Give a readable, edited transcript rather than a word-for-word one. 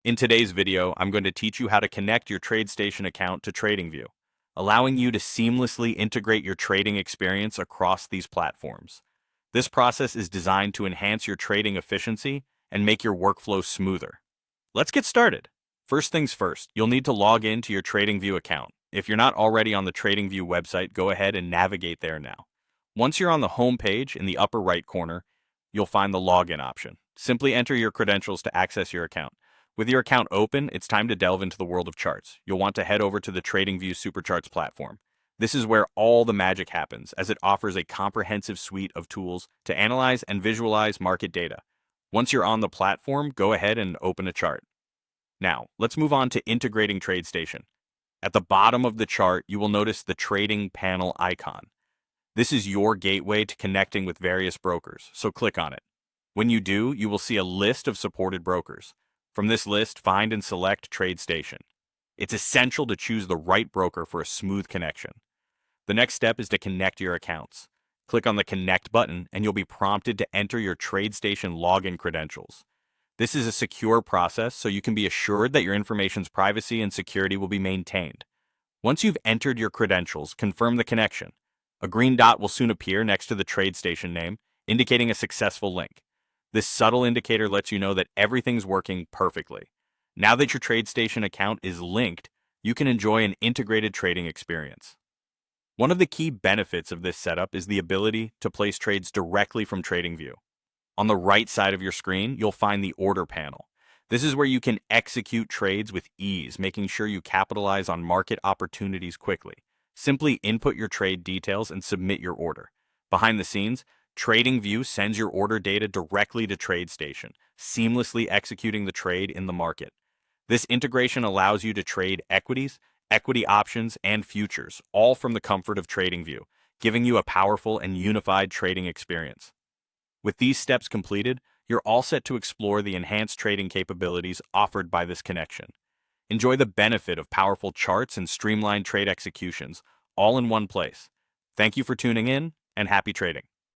In today's video, I'm going to teach you how to connect your TradeStation account to TradingView, allowing you to seamlessly integrate your trading experience across these platforms. This process is designed to enhance your trading efficiency and make your workflow smoother. Let's get started. First things first, you'll need to log into your TradingView account. If you're not already on the TradingView website, go ahead and navigate there now. Once you're on the home page in the upper right corner, you'll find the login option. Simply enter your credentials to access your account. With your account open, it's time to delve into the world of charts. You'll want to head over to the TradingView Supercharts platform. This is where all the magic happens, as it offers a comprehensive suite of tools to analyze and visualize market data. Once you're on the platform, go ahead and open a chart. Now, let's move on to integrating TradeStation. At the bottom of the chart, you will notice the trading panel icon. This is your gateway to connecting with various brokers, so click on it. When you do, you will see a list of supported brokers. From this list, find and select TradeStation. It's essential to choose the right broker for a smooth connection. The next step is to connect your accounts. Click on the Connect button and you'll be prompted to enter your TradeStation login credentials. This is a secure process, so you can be assured that your information's privacy and security will be maintained. Once you've entered your credentials, confirm the connection. A green dot will soon appear next to the TradeStation name, indicating a successful link. This subtle indicator lets you know that everything's working perfectly. Now that your TradeStation account is linked, you can enjoy an integrated trading experience. One of the key benefits of this setup is the ability to place trades directly from TradingView. On the right side of your screen, you'll find the order panel. This is where you can execute trades with ease, making sure you capitalize on market opportunities quickly. Simply input your trade details and submit your order. Behind the scenes, TradingView sends your order data directly to TradeStation, seamlessly executing the trade in the market. This integration allows you to trade equities, equity options, and futures, all from the comfort of TradingView, giving you a powerful and unified trading experience. With these steps completed, you're all set to explore the enhanced trading capabilities offered by this connection. Enjoy the benefit of powerful charts and streamlined trade executions, all in one place. Thank you for tuning in, and happy trading.